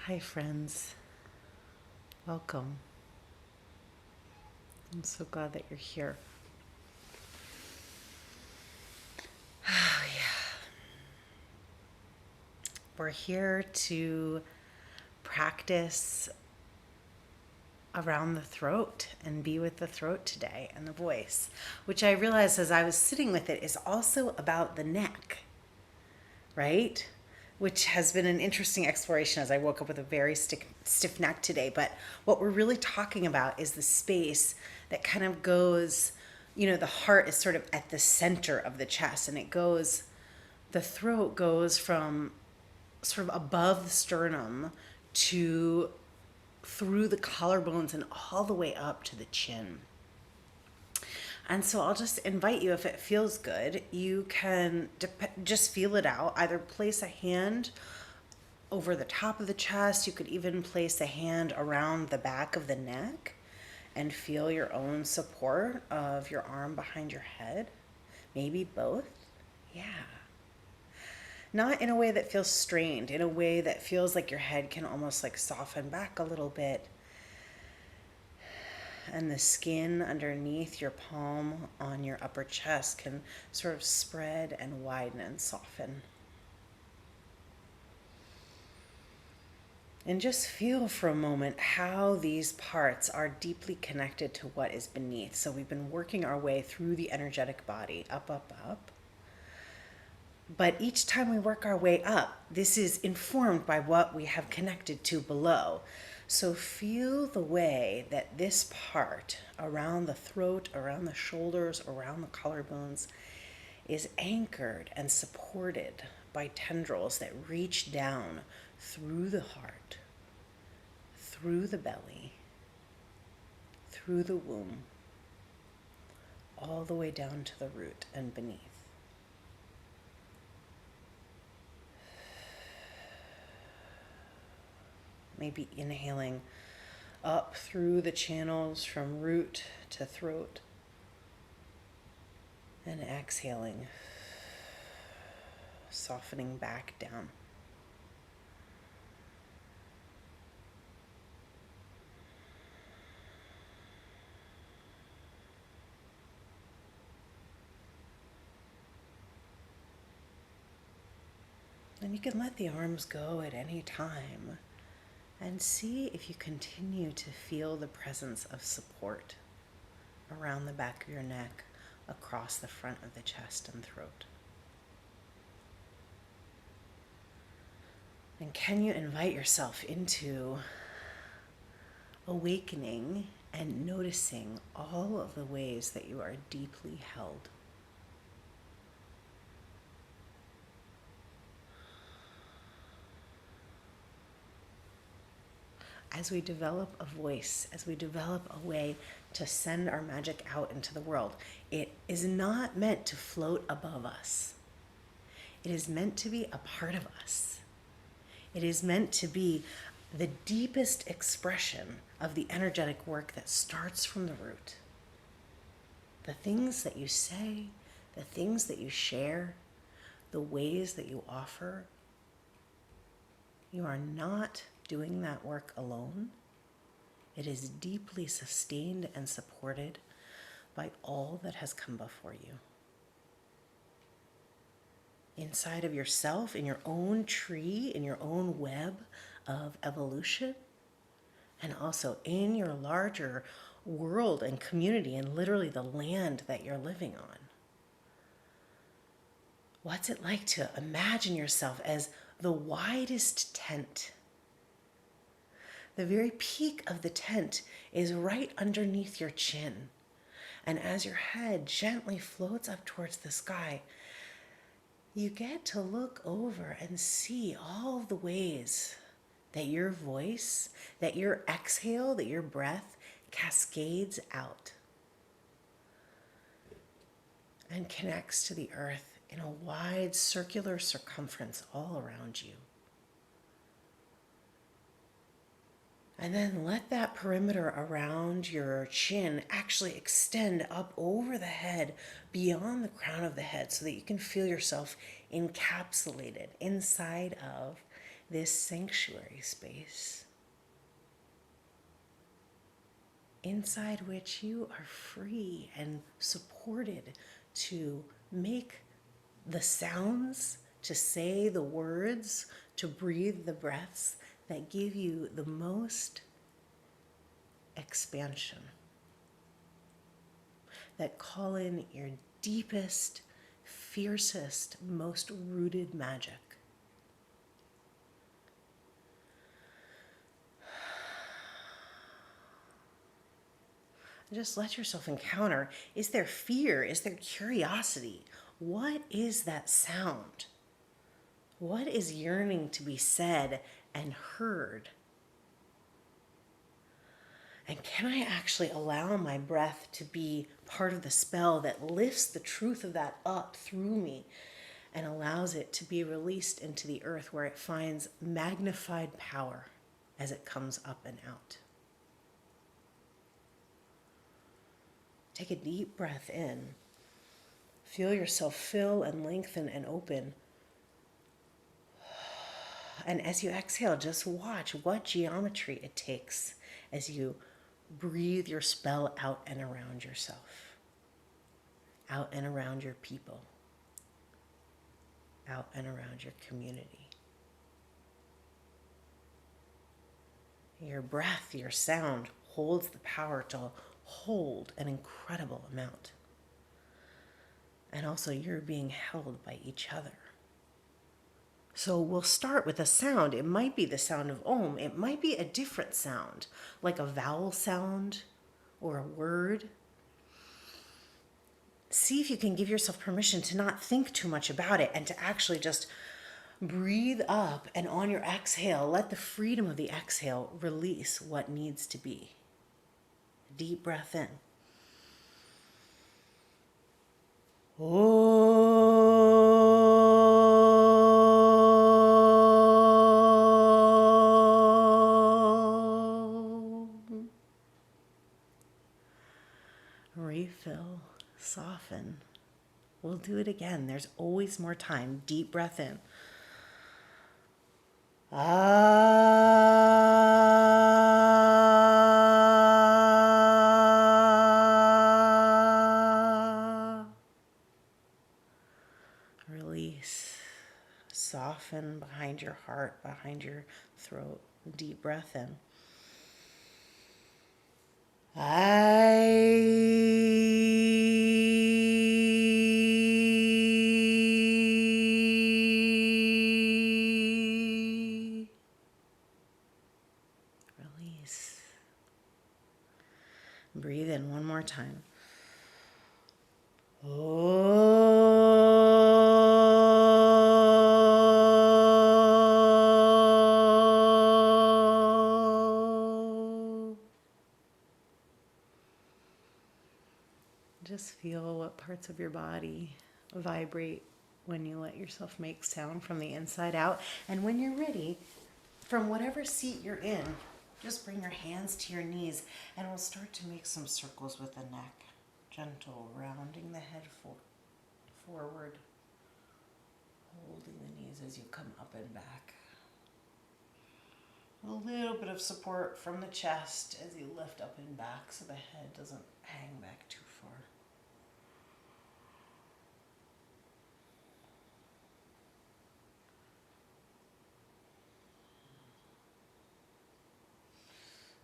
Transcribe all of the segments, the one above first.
Hi, friends. Welcome. I'm so glad that you're here. Oh, yeah. We're here to practice around the throat and be with the throat today and the voice, which I realized as I was sitting with it is also about the neck, right? Which has been an interesting exploration as I woke up with a very stiff neck today. But what we're really talking about is the space that kind of goes, the heart is sort of at the center of the chest, and the throat goes from sort of above the sternum to through the collarbones and all the way up to the chin. And so I'll just invite you, if it feels good, you can just feel it out. Either place a hand over the top of the chest. You could even place a hand around the back of the neck and feel your own support of your arm behind your head. Maybe both. Yeah. Not in a way that feels strained, in a way that feels like your head can almost like soften back a little bit, and the skin underneath your palm on your upper chest can sort of spread and widen and soften. And just feel for a moment how these parts are deeply connected to what is beneath. So we've been working our way through the energetic body, up, up, up. But each time we work our way up, this is informed by what we have connected to below. So feel the way that this part around the throat, around the shoulders, around the collarbones is anchored and supported by tendrils that reach down through the heart, through the belly, through the womb, all the way down to the root and beneath. Maybe inhaling up through the channels from root to throat, and exhaling, softening back down. And you can let the arms go at any time and see if you continue to feel the presence of support around the back of your neck, across the front of the chest and throat. And can you invite yourself into awakening and noticing all of the ways that you are deeply held? As we develop a voice, as we develop a way to send our magic out into the world, it is not meant to float above us. It is meant to be a part of us. It is meant to be the deepest expression of the energetic work that starts from the root. The things that you say, the things that you share, the ways that you offer, you are not doing that work alone. It is deeply sustained and supported by all that has come before you. Inside of yourself, in your own tree, in your own web of evolution, and also in your larger world and community and literally the land that you're living on. What's it like to imagine yourself as the widest tent? The very peak of the tent is right underneath your chin. And as your head gently floats up towards the sky, you get to look over and see all of the ways that your voice, that your exhale, that your breath cascades out and connects to the earth in a wide circular circumference all around you. And then let that perimeter around your chin actually extend up over the head, beyond the crown of the head, so that you can feel yourself encapsulated inside of this sanctuary space inside which you are free and supported to make the sounds, to say the words, to breathe the breaths that give you the most expansion, that call in your deepest, fiercest, most rooted magic. Just let yourself encounter. Is there fear? Is there curiosity? What is that sound? What is yearning to be said and heard? And can I actually allow my breath to be part of the spell that lifts the truth of that up through me and allows it to be released into the earth where it finds magnified power as it comes up and out? Take a deep breath in. Feel yourself fill and lengthen and open. And as you exhale, just watch what geometry it takes as you breathe your spell out and around yourself, out and around your people, out and around your community. Your breath, your sound holds the power to hold an incredible amount. And also you're being held by each other. So we'll start with a sound. It might be the sound of Om. It might be a different sound, like a vowel sound or a word. See if you can give yourself permission to not think too much about it and to actually just breathe up, and on your exhale, let the freedom of the exhale release what needs to be. Deep breath in. Refill, soften. We'll do it again. There's always more time. Deep breath in. Release. Soften behind your heart, behind your throat. Deep breath in. Release. Breathe in one more time. Just feel what parts of your body vibrate when you let yourself make sound from the inside out. And when you're ready, from whatever seat you're in, just bring your hands to your knees and we'll start to make some circles with the neck. Gentle, rounding the head forward, holding the knees as you come up and back. A little bit of support from the chest as you lift up and back so the head doesn't hang back too far.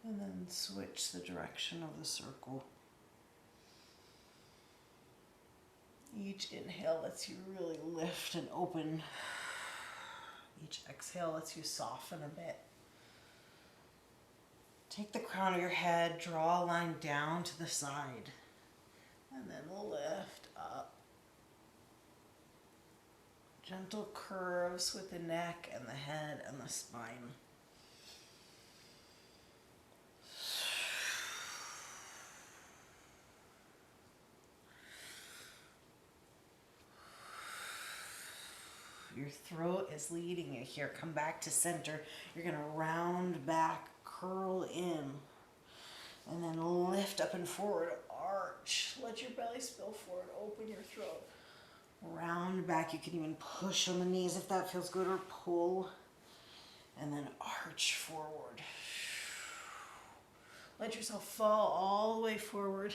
And then switch the direction of the circle. Each inhale lets you really lift and open. Each exhale lets you soften a bit. Take the crown of your head, draw a line down to the side, and then lift up. Gentle curves with the neck and the head and the spine. Your throat is leading you here. Come back to center. You're going to round back, curl in, and then lift up and forward, arch. Let your belly spill forward, open your throat. Round back. You can even push on the knees if that feels good, or pull. And then arch forward. Let yourself fall all the way forward.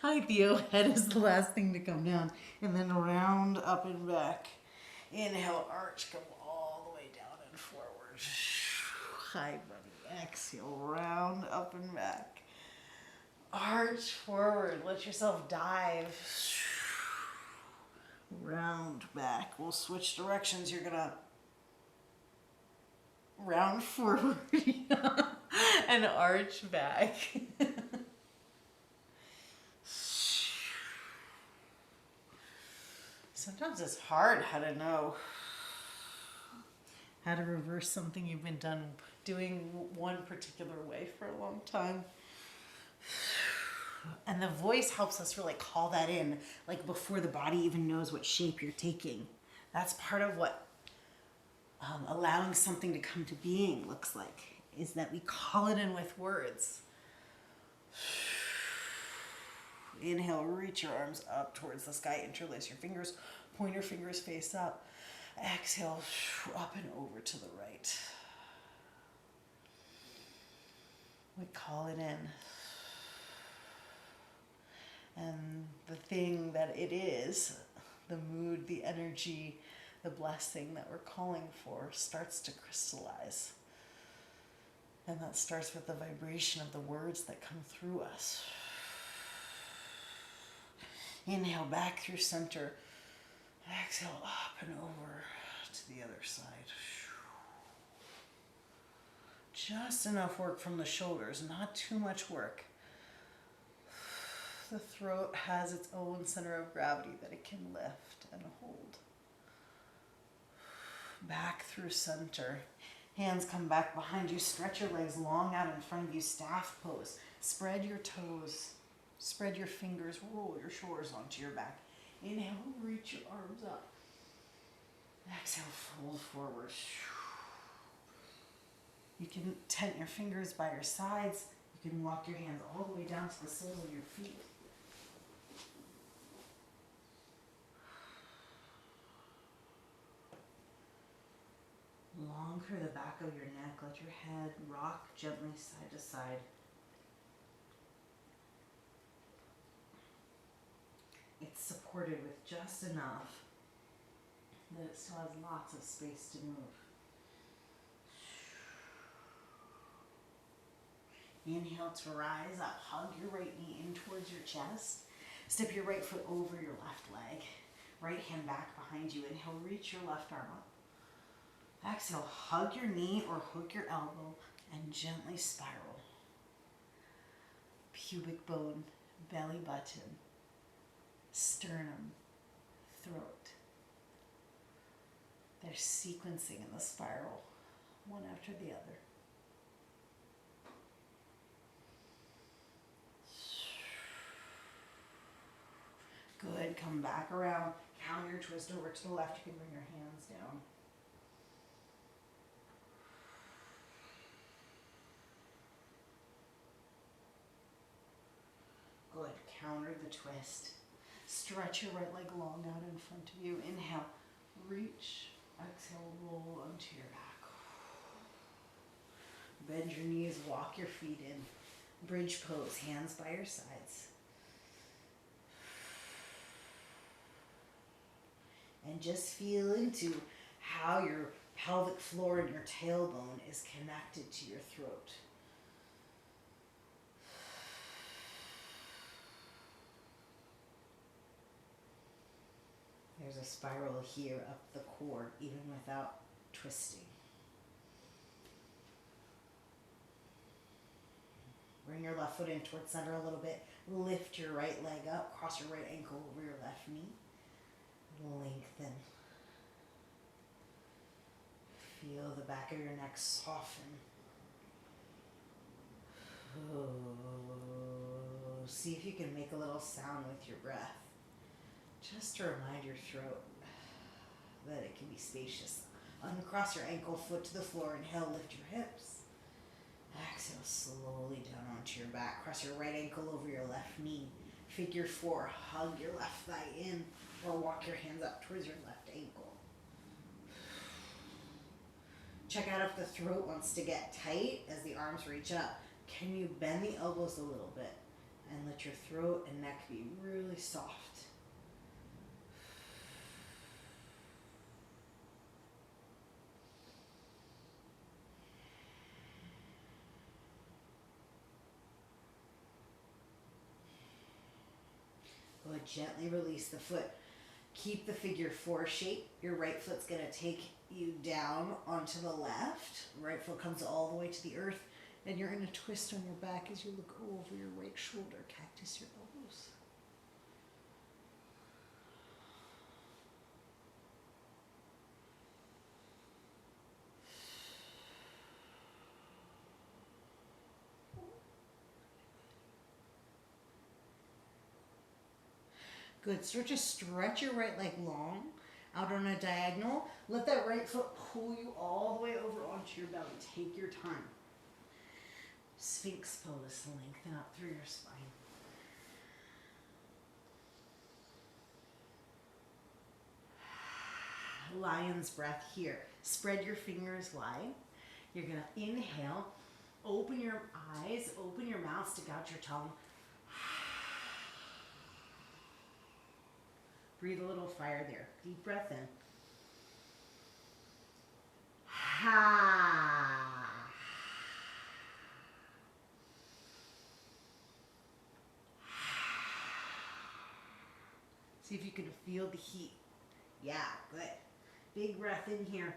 Hi, Theo. Head is the last thing to come down. And then round up and back. Inhale, arch, come all the way down and forward. Hi, buddy. Exhale, round up and back. Arch forward. Let yourself dive. Round back. We'll switch directions. You're going to round forward and arch back. Sometimes it's hard how to know how to reverse something you've been doing one particular way for a long time. And the voice helps us really call that in, like before the body even knows what shape you're taking. That's part of what allowing something to come to being looks like, is that we call it in with words. Inhale, reach your arms up towards the sky, interlace your fingers, point your fingers face up. Exhale, up and over to the right. We call it in. And the thing that it is, the mood, the energy, the blessing that we're calling for starts to crystallize. And that starts with the vibration of the words that come through us. Inhale back through center. Exhale up and over to the other side. Just enough work from the shoulders, not too much work. The throat has its own center of gravity that it can lift and hold. Back through center. Hands come back behind you. Stretch your legs long out in front of you. Staff pose. Spread your toes. Spread your fingers. Roll your shoulders onto your back. Inhale, reach your arms up. Exhale, fold forward. You can tent your fingers by your sides. You can walk your hands all the way down to the soles of your feet. Long through the back of your neck. Let your head rock gently side to side. It's supported with just enough that it still has lots of space to move. Inhale to rise up. Hug your right knee in towards your chest. Step your right foot over your left leg. Right hand back behind you. Inhale, reach your left arm up. Exhale, hug your knee or hook your elbow and gently spiral. Pubic bone, belly button, sternum, throat. They're sequencing in the spiral, one after the other. Good, come back around. Counter twist over to the left. You can bring your hands down. Good, counter the twist. Stretch your right leg long out in front of you. Inhale, reach. Exhale, roll onto your back. Bend your knees, walk your feet in. Bridge pose, hands by your sides. And just feel into how your pelvic floor and your tailbone is connected to your throat. There's a spiral here up the core, even without twisting. Bring your left foot in towards center a little bit. Lift your right leg up. Cross your right ankle over your left knee. Lengthen. Feel the back of your neck soften. Oh. See if you can make a little sound with your breath. Just to remind your throat that it can be spacious. Uncross your ankle, foot to the floor. Inhale, lift your hips. Exhale, slowly down onto your back. Cross your right ankle over your left knee. Figure four, hug your left thigh in or walk your hands up towards your left ankle. Check out if the throat wants to get tight as the arms reach up. Can you bend the elbows a little bit and let your throat and neck be really soft? Go ahead, gently release the foot. Keep the figure 4 shape. Your right foot's going to take you down onto the left. Right foot comes all the way to the earth. And you're going to twist on your back as you look over your right shoulder. Cactus your elbows. Good. Start to stretch your right leg long out on a diagonal. Let that right foot pull you all the way over onto your belly. Take your time. Sphinx pose. Lengthen up through your spine. Lion's breath here. Spread your fingers wide. You're going to inhale. Open your eyes. Open your mouth. Stick out your tongue. Breathe a little fire there. Deep breath in. Ha. See if you can feel the heat. Yeah, good. Big breath in here.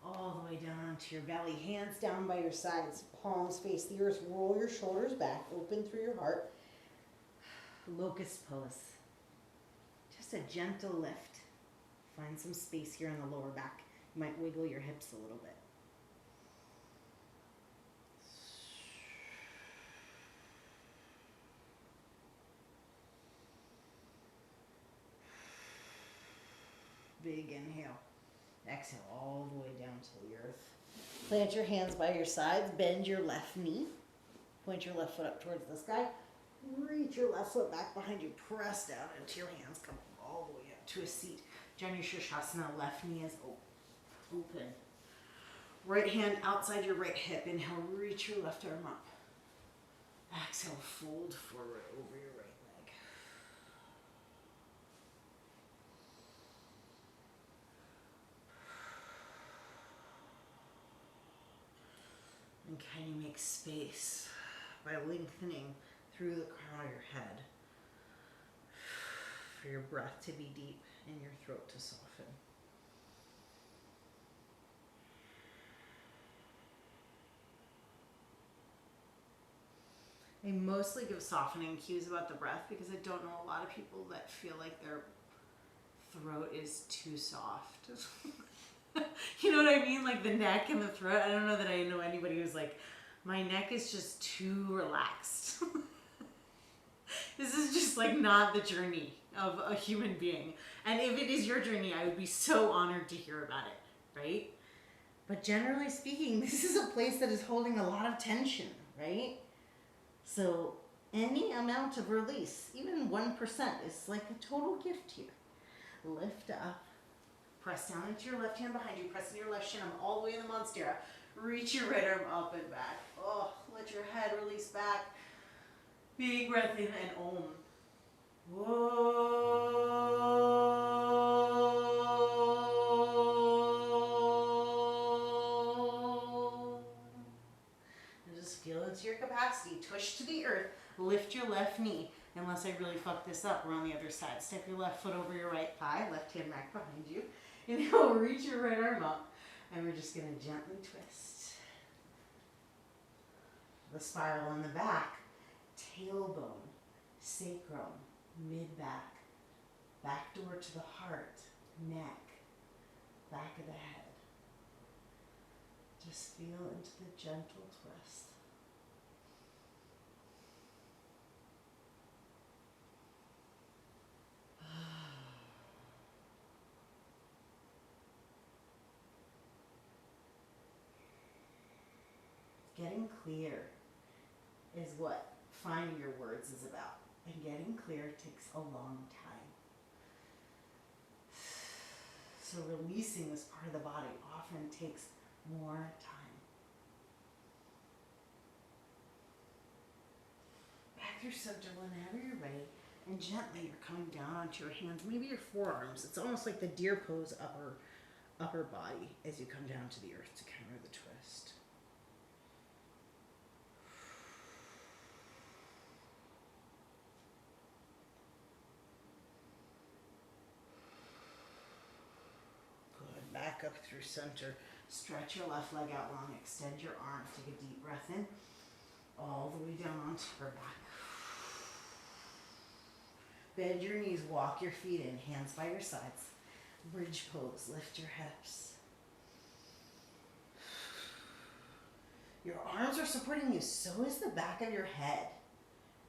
All the way down onto your belly. Hands down by your sides. Palms face the earth. Roll your shoulders back. Open through your heart. Locust pose. Just a gentle lift. Find some space here in the lower back. You might wiggle your hips a little bit. Big inhale. Exhale all the way down to the earth. Plant your hands by your sides. Bend your left knee. Point your left foot up towards the sky. Reach your left foot back behind you. Press down into your hands. Come all the way up to a seat. Janu Shirshasana. Left knee is open. Right hand outside your right hip. Inhale. Reach your left arm up. Exhale. Fold forward over your right leg. And can you make space by lengthening through the crown of your head for your breath to be deep and your throat to soften? I mostly give softening cues about the breath because I don't know a lot of people that feel like their throat is too soft. You know what I mean? Like the neck and the throat. I don't know that I know anybody who's like, my neck is just too relaxed. This is just like not the journey of a human being. And if it is your journey, I would be so honored to hear about it, right? But generally speaking, this is a place that is holding a lot of tension, right? So any amount of release, even 1%, is like a total gift here. Lift up. Press down into your left hand behind you. Press in your left shin all the way in the Monstera. Reach your right arm up and back. Oh, let your head release back. Big breath in and Om. Whoa. And just feel into your capacity. Tush to the earth. Lift your left knee. Unless I really fuck this up, we're on the other side. Step your left foot over your right thigh. Left hand back behind you. Inhale, reach your right arm up. And we're just going to gently twist. The spiral in the back. Tailbone, sacrum, mid-back, back door to the heart, neck, back of the head. Just feel into the gentle twist. Getting clear is what finding your words is about. And getting clear takes a long time. So releasing this part of the body often takes more time. Back through center whenever you're ready. And gently you're coming down onto your hands, maybe your forearms. It's almost like the deer pose upper body as you come down to the earth to counter the twist. Good. Back up through center. Stretch your left leg out long. Extend your arms. Take a deep breath in. All the way down onto your back. Bend your knees. Walk your feet in. Hands by your sides. Bridge pose. Lift your hips. Your arms are supporting you. So is the back of your head.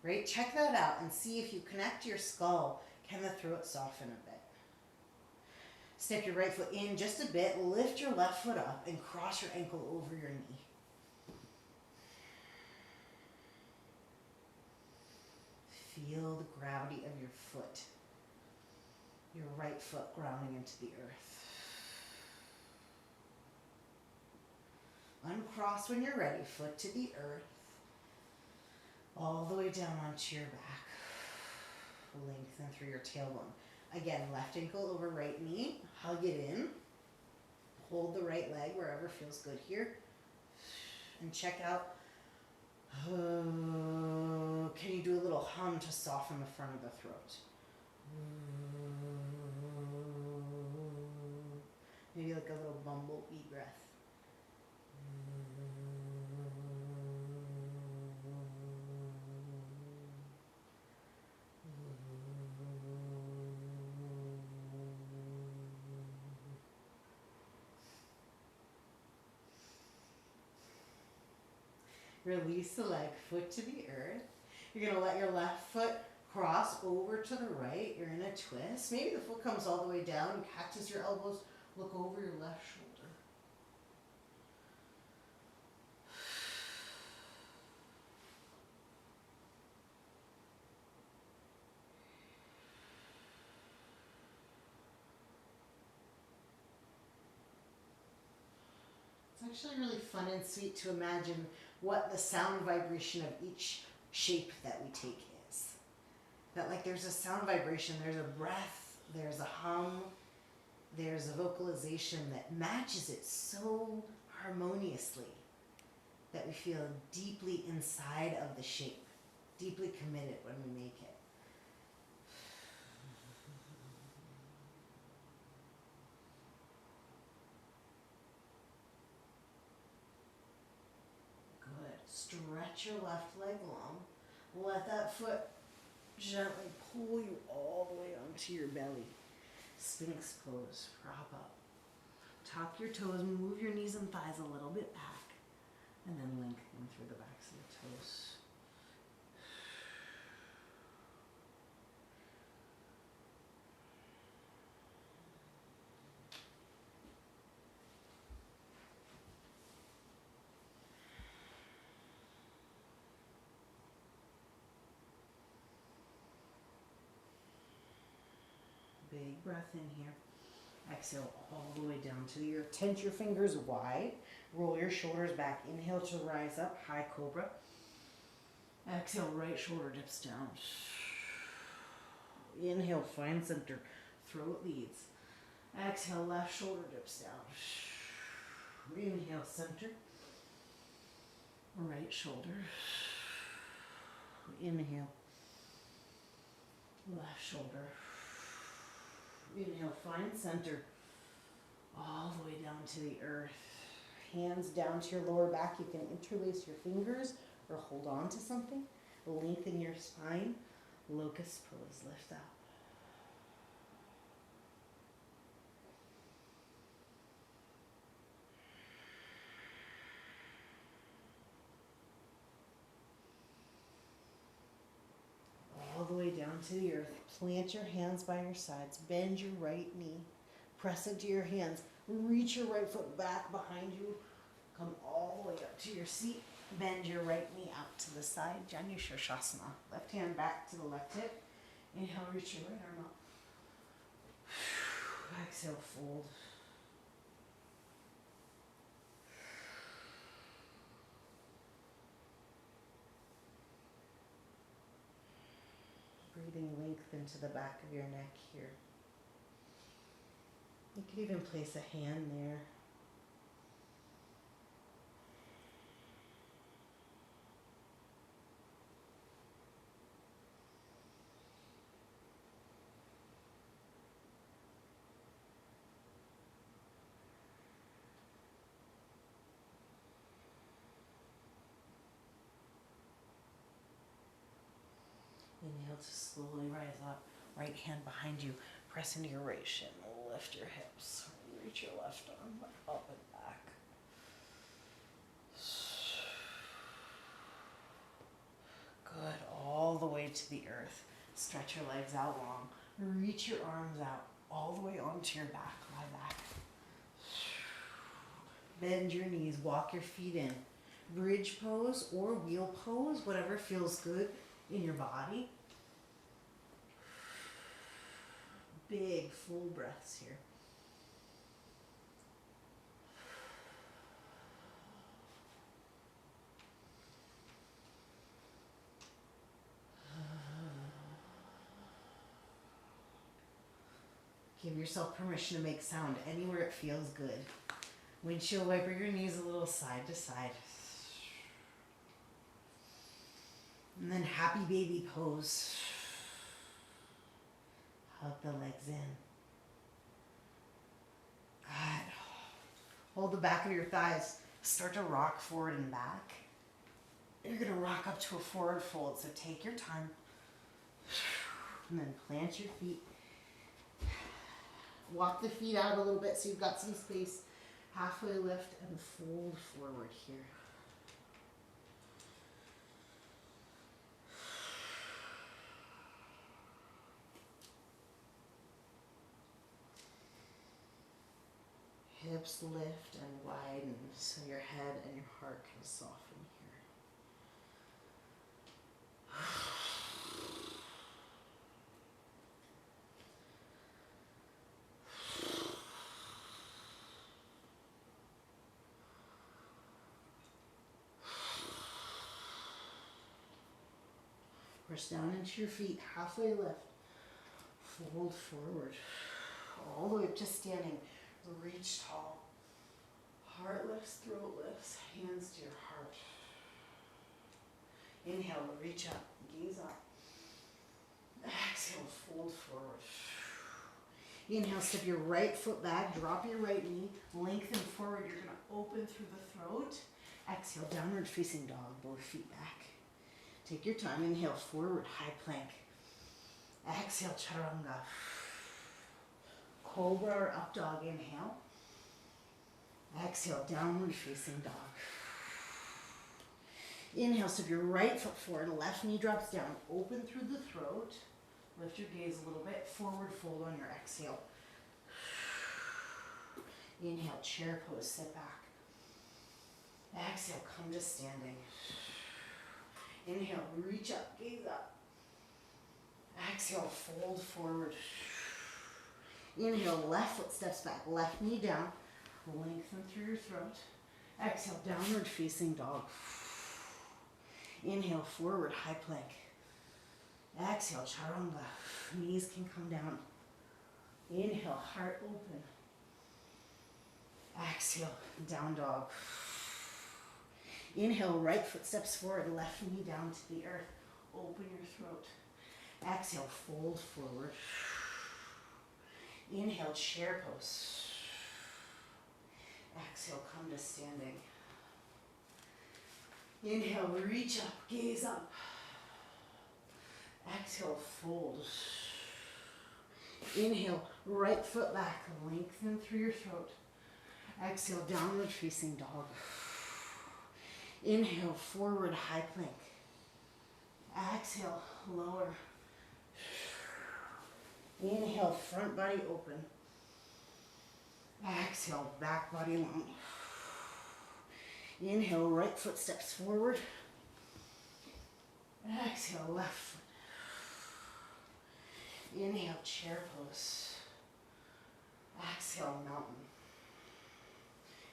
Right? Check that out and see if you connect your skull. Can the throat soften a bit? Step your right foot in just a bit. Lift your left foot up and cross your ankle over your knee. Feel the gravity of your foot. Your right foot grounding into the earth. Uncross when you're ready. Foot to the earth. All the way down onto your back. Lengthen through your tailbone. Again, left ankle over right knee. Hug it in. Hold the right leg wherever feels good here. And check out, can you do a little hum to soften the front of the throat? Maybe like a little bumblebee breath. Release the leg, foot to the earth. You're going to let your left foot cross over to the right. You're in a twist. Maybe the foot comes all the way down, catches your elbows, look over your left shoulder. It's actually really fun and sweet to imagine what the sound vibration of each shape that we take is. That like there's a sound vibration, there's a breath, there's a hum, there's a vocalization that matches it so harmoniously that we feel deeply inside of the shape, deeply committed when we make it. Stretch your left leg long. Let that foot gently pull you all the way onto your belly. Sphinx pose. Prop up. Tuck your toes. Move your knees and thighs a little bit back. And then lengthen through the backs of the toes. Big breath in here. Exhale all the way down to the earth. Tense your fingers wide. Roll your shoulders back. Inhale to rise up. High cobra. Exhale, right shoulder dips down. Inhale, find center. Throat leads. Exhale, left shoulder dips down. Inhale, center. Right shoulder. Inhale. Left shoulder. Inhale, find center. All the way down to the earth. Hands down to your lower back. You can interlace your fingers or hold on to something. Lengthen your spine. Locust pose. Lift up. All the way down to the earth. Plant your hands by your sides. Bend your right knee. Press into your hands. Reach your right foot back behind you. Come all the way up to your seat. Bend your right knee out to the side. Janu Shirshasana. Left hand back to the left hip. Inhale, reach your right arm up. Exhale, fold. into the back of your neck here. You could even place a hand there. Inhale to slowly rise up. Right hand behind you. Press into your right shin. Lift your hips. Reach your left arm up and back. Good. All the way to the earth. Stretch your legs out long. Reach your arms out all the way onto your back. Lie back. Bend your knees. Walk your feet in. Bridge pose or wheel pose, whatever feels good in your body. Big, full breaths here. Give yourself permission to make sound anywhere it feels good. Windshield wiper your knees a little side to side. And then happy baby pose. Hug the legs in. Good. Hold the back of your thighs. Start to rock forward and back. You're going to rock up to a forward fold, so take your time. And then plant your feet. Walk the feet out a little bit so you've got some space. Halfway lift and fold forward here. Hips lift and widen so your head and your heart can soften here. Press down into your feet, halfway lift. Fold forward. All the way up to standing. Reach tall. Heart lifts, throat lifts, hands to your heart. Inhale, reach up, gaze up. Exhale, fold forward. Inhale, step your right foot back, drop your right knee, lengthen forward. You're going to open through the throat. Exhale, downward facing dog, both feet back. Take your time. Inhale, forward, high plank. Exhale, chaturanga. Cobra or up dog, inhale. Exhale, downward facing dog. Inhale, step your right foot forward, left knee drops down. Open through the throat. Lift your gaze a little bit. Forward fold on your exhale. Inhale, chair pose, sit back. Exhale, come to standing. Inhale, reach up, gaze up. Exhale, fold forward. Inhale, left foot steps back, left knee down. Lengthen through your throat. Exhale, downward facing dog. Inhale, forward, high plank. Exhale, chaturanga. Knees can come down. Inhale, heart open. Exhale, down dog. Inhale, right foot steps forward, left knee down to the earth. Open your throat. Exhale, fold forward. Inhale, chair pose. Exhale, come to standing. Inhale, reach up, gaze up. Exhale, fold. Inhale, right foot back, lengthen through your throat. Exhale, downward facing dog. Inhale, forward, high plank. Exhale, lower. Inhale, front body open. Exhale, back body long. Inhale, right foot steps forward. Exhale, left foot. Inhale, chair pose. Exhale, mountain.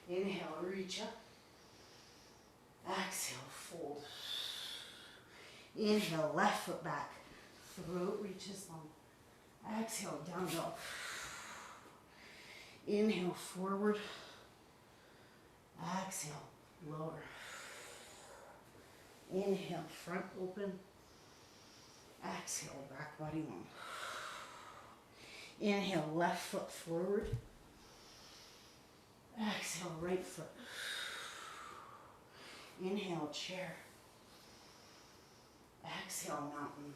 Inhale, reach up. Exhale, fold. Inhale, left foot back. Throat reaches long. Exhale, down dog. Inhale, forward. Exhale, lower. Inhale, front open. Exhale, back body long. Inhale, left foot forward. Exhale, right foot. Inhale, chair. Exhale, mountain.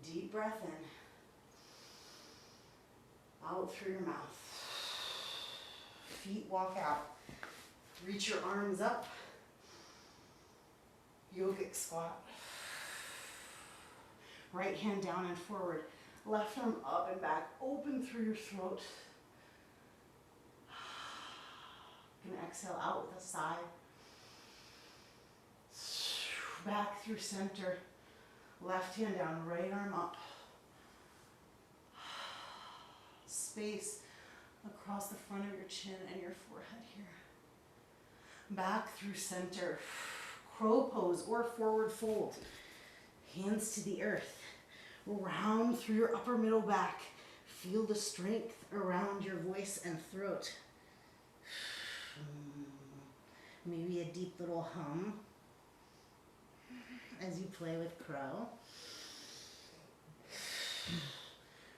Deep breath in. Out through your mouth. Feet walk out. Reach your arms up. Yogic squat. Right hand down and forward. Left arm up and back. Open through your throat. You can exhale out with a sigh. Back through center. Left hand down, right arm up. Space across the front of your chin and your forehead here. Back through center. Crow pose or forward fold. Hands to the earth. Round through your upper middle back. Feel the strength around your voice and throat. Maybe a deep little hum as you play with crow.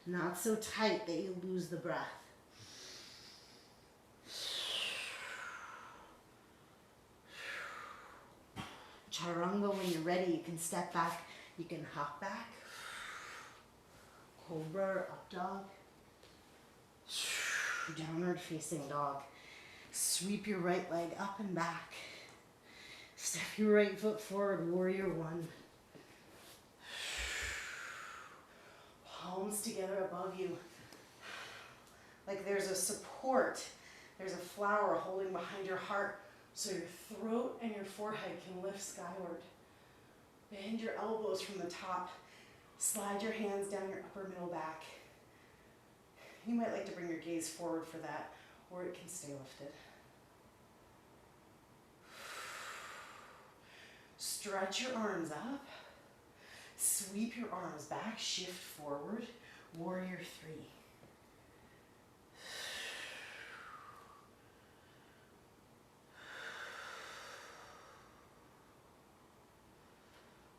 Not so tight that you lose the breath. Chaturanga, when you're ready, you can step back, you can hop back. Cobra or up dog. Downward facing dog. Sweep your right leg up and back. Step your right foot forward, warrior one. Palms together above you. Like there's a support. There's a flower holding behind your heart so your throat and your forehead can lift skyward. Bend your elbows from the top. Slide your hands down your upper middle back. You might like to bring your gaze forward for that, or it can stay lifted. Stretch your arms up. Sweep your arms back, shift forward. Warrior three.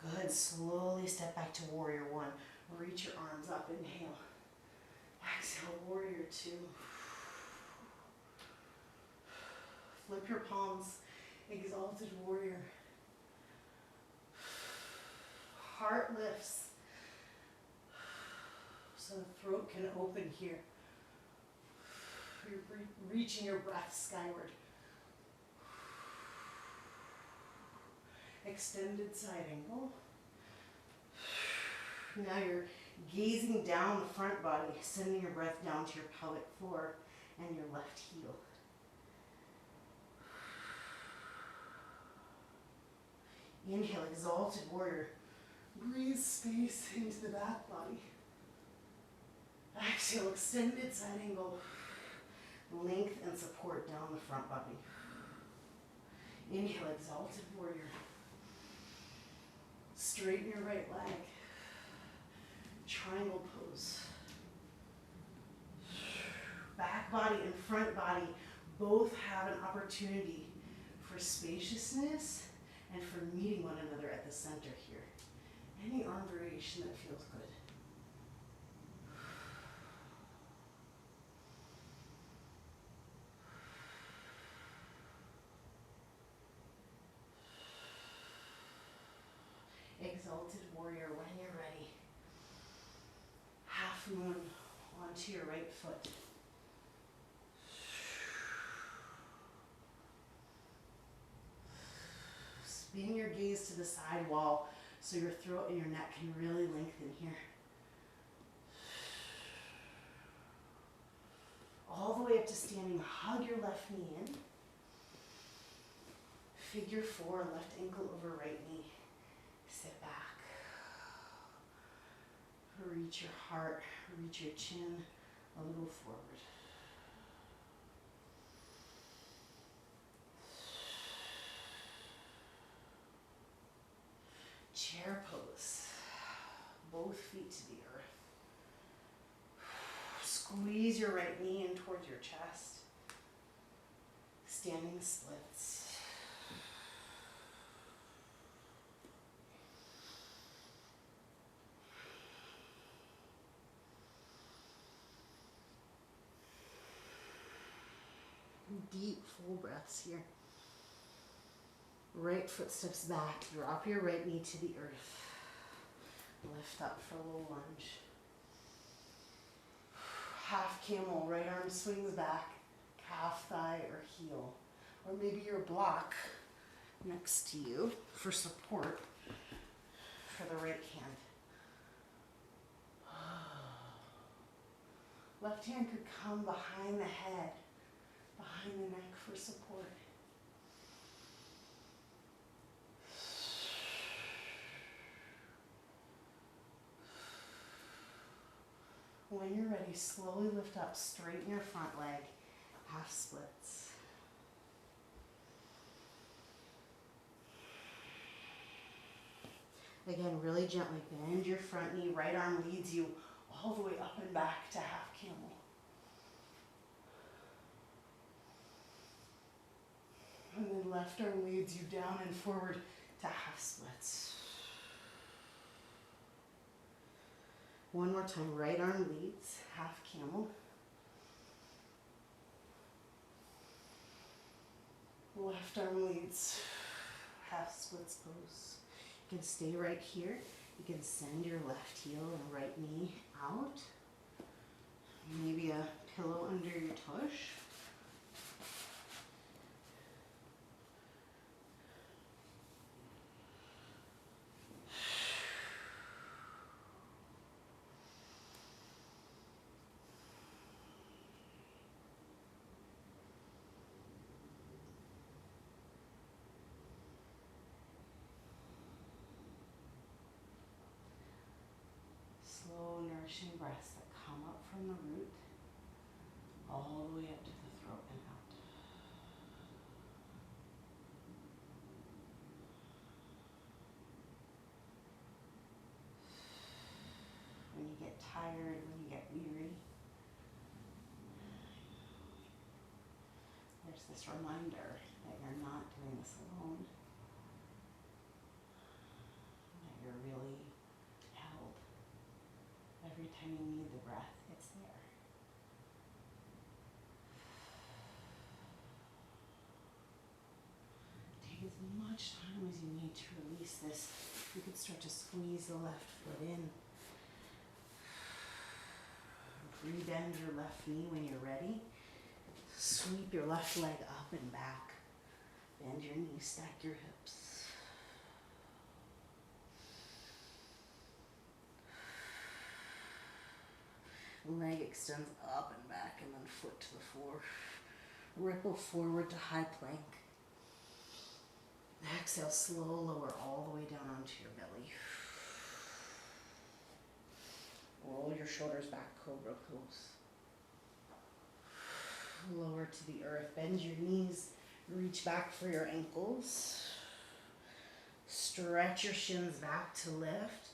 Good, slowly step back to warrior one. Reach your arms up, inhale. Exhale, warrior two. Flip your palms, exalted warrior. Heart lifts, so the throat can open here. You're reaching your breath skyward. Extended side angle. Now you're gazing down the front body, sending your breath down to your pelvic floor and your left heel. Inhale, exalted warrior. Breathe space into the back body. Exhale, extended side angle. Length and support down the front body. Inhale, exalted warrior. Straighten your right leg. Triangle pose. Back body and front body both have an opportunity for spaciousness and for meeting one another at the center here. Any arm variation that feels good. Exalted warrior, when you're ready. Half moon onto your right foot. Spin your gaze to the side wall so your throat and your neck can really lengthen here. All the way up to standing, hug your left knee in. Figure four, left ankle over right knee. Sit back. Reach your heart, reach your chin a little forward. Chair pose. Both both feet to the earth. Squeeze your right knee in towards your chest. Standing splits. Deep full breaths here. Right foot steps back. Drop your right knee to the earth. Lift up for a little lunge. Half camel, right arm swings back, calf, thigh, or heel. Or maybe your block next to you for support for the right hand. Left hand could come behind the head, behind the neck for support. When you're ready, slowly lift up, straighten your front leg, half splits. Again, really gently bend your front knee, right arm leads you all the way up and back to half camel. And then left arm leads you down and forward to half splits. One more time, right arm leads, half camel. Left arm leads, half splits pose. You can stay right here. You can send your left heel and right knee out. Maybe a pillow under your tush. Slow, nourishing breaths that come up from the root, all the way up to the throat and out. When you get tired, when you get weary, there's this reminder that you're not doing this alone, that you're really held. Every time you need the breath, it's there. Take as much time as you need to release this. You can start to squeeze the left foot in. Rebend your left knee when you're ready. Sweep your left leg up and back. Bend your knees, stack your hips. Leg extends up and back, and then foot to the floor. Ripple forward to high plank. Exhale, slow lower all the way down onto your belly. Roll your shoulders back, cobra pose. Lower to the earth. Bend your knees. Reach back for your ankles. Stretch your shins back to lift.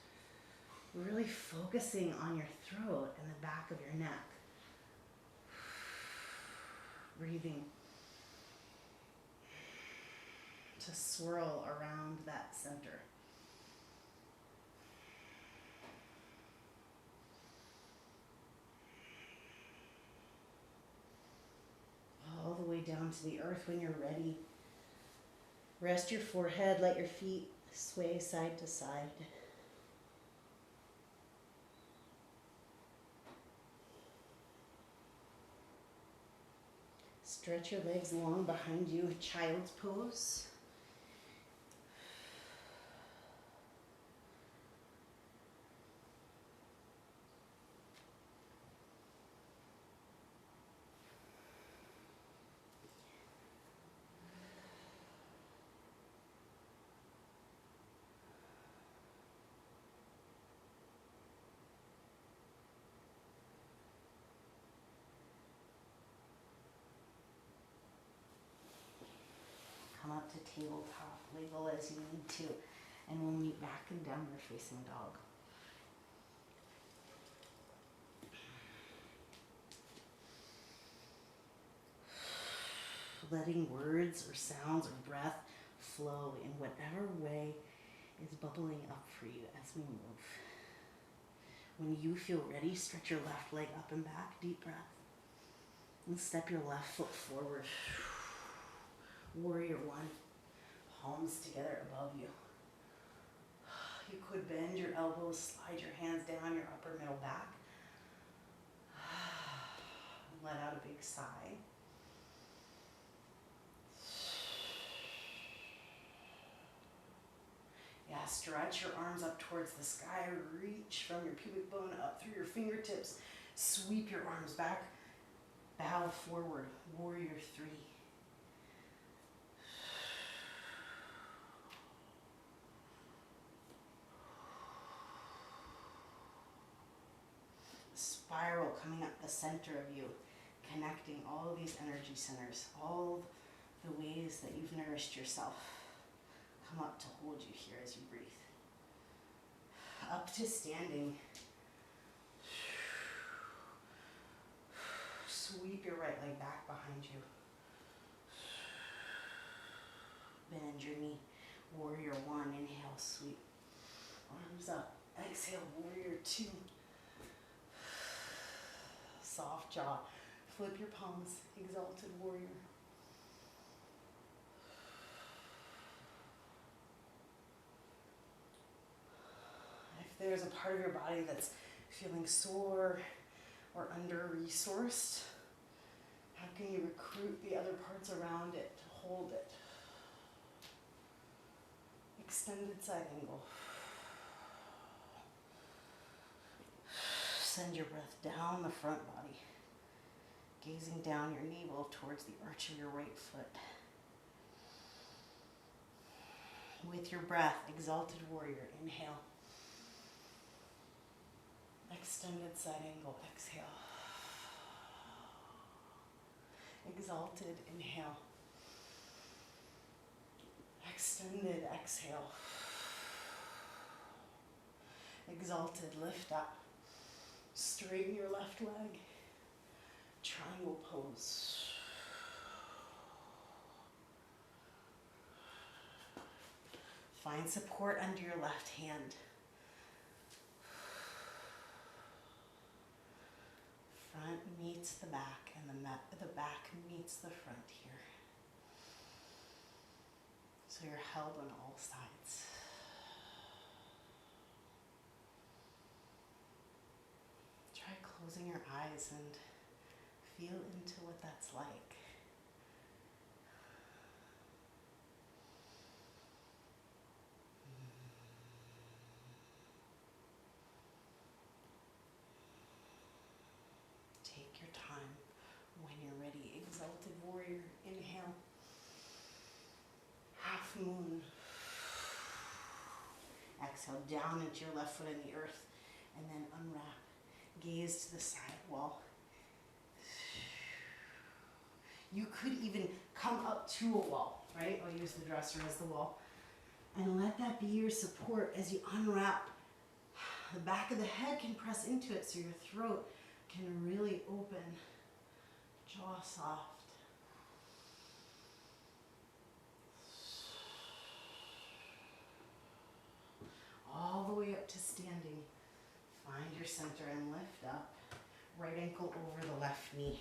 Really focusing on your throat and the back of your neck. Breathing to swirl around that center. All the way down to the earth when you're ready. Rest your forehead, let your feet sway side to side. Stretch your legs long behind you, child's pose. Come up to tabletop, wiggle as you need to, and we'll meet back in downward facing dog. letting words or sounds or breath flow in whatever way is bubbling up for you as we move. When you feel ready, stretch your left leg up and back, deep breath. And step your left foot forward. Warrior one. Palms together above you. You could bend your elbows, slide your hands down your upper middle back. Let out a big sigh. Yeah, stretch your arms up towards the sky. Reach from your pubic bone up through your fingertips. Sweep your arms back. Bow forward. Warrior three. Spiral coming up the center of you, connecting all of these energy centers, all the ways that you've nourished yourself. Come up to hold you here as you breathe. Up to standing. Sweep your right leg back behind you. Bend your knee. Warrior one. Inhale, sweep. Arms up. Exhale, warrior two. Soft jaw. Flip your palms. Exalted warrior. If there's a part of your body that's feeling sore or under-resourced, how can you recruit the other parts around it to hold it? Extended side angle. Send your breath down the front body, gazing down your navel towards the arch of your right foot. With your breath, exalted warrior, inhale. Extended side angle, exhale. Exalted, inhale. Extended, exhale. Exalted, lift up. Straighten your left leg. Triangle pose. Find support under your left hand. Front meets the back and the back meets the front here. So you're held on all sides. Try closing your eyes and feel into what that's like. Take your time. When you're ready, exalted warrior, inhale. Half moon. Exhale down into your left foot in the earth and then unwrap. Gaze to the side wall. You could even come up to a wall, right? I'll use the dresser as the wall. And let that be your support as you unwrap. The back of the head can press into it so your throat can really open. Jaw soft. All the way up to standing. Find your center and lift up. Right ankle over the left knee.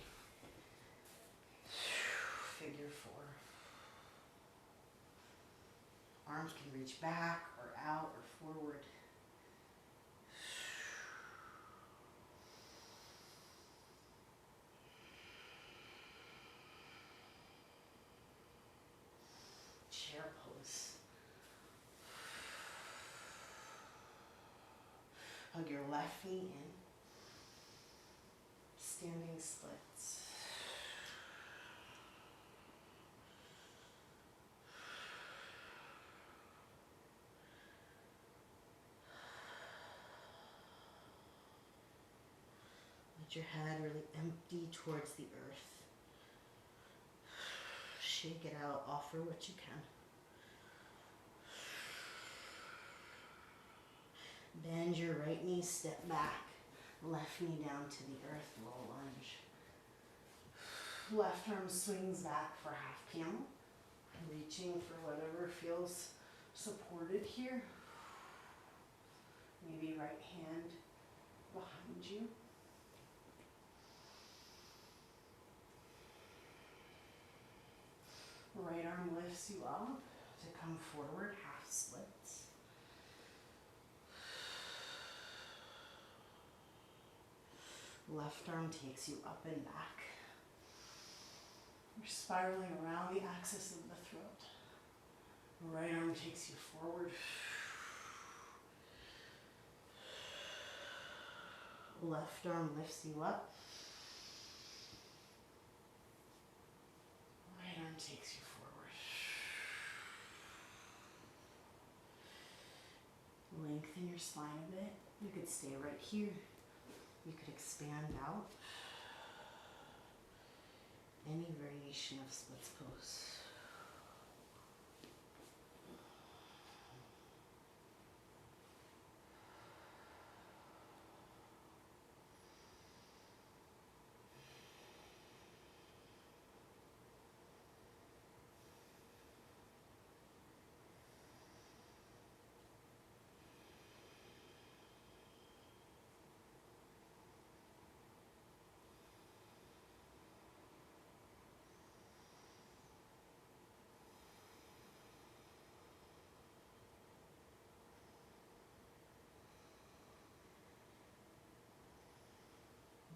Figure four. Arms can reach back or out or forward. Chair pose. Hug your left knee in. Standing splits. Let your head really empty towards the earth. Shake it out, offer what you can. Bend your right knee, step back. Left knee down to the earth, low lunge. Left arm swings back for half camel. Reaching for whatever feels supported here. Maybe right hand behind you. Right arm lifts you up to come forward, half splits. Left arm takes you up and back. You're spiraling around the axis of the throat. Right arm takes you forward. Left arm lifts you up. Right arm takes you forward. Lengthen your spine a bit. You could stay right here. You could expand out. Any variation of splits pose.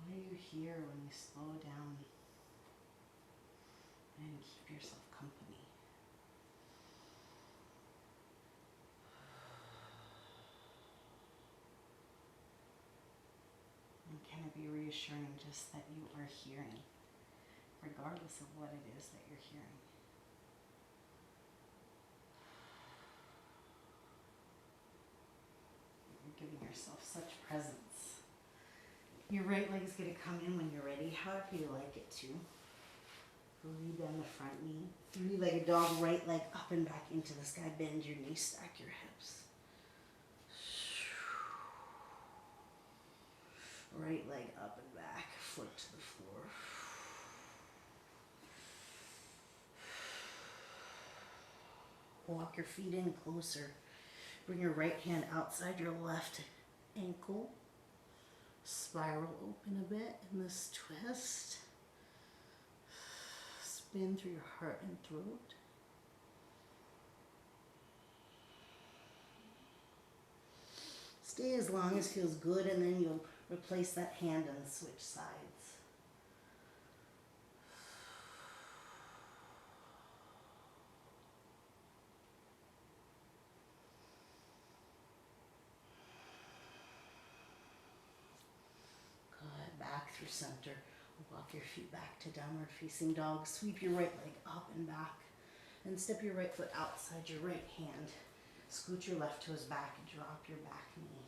What do you hear when you slow down and keep yourself company? And can it be reassuring just that you are hearing, regardless of what it is that you're hearing? You're giving yourself such presence. Your right leg is going to come in when you're ready, however you like it to. Rebend the front knee. Three-legged dog, right leg up and back into the sky. Bend your knees, stack your hips. Right leg up and back, foot to the floor. Walk your feet in closer. Bring your right hand outside your left ankle. Spiral open a bit in this twist. Spin through your heart and throat. Stay as long as feels good, and then you'll replace that hand and switch sides. Good. Back through center. Walk your feet back to downward facing dog. Sweep your right leg up and back. And step your right foot outside your right hand. Scoot your left toes back and drop your back knee.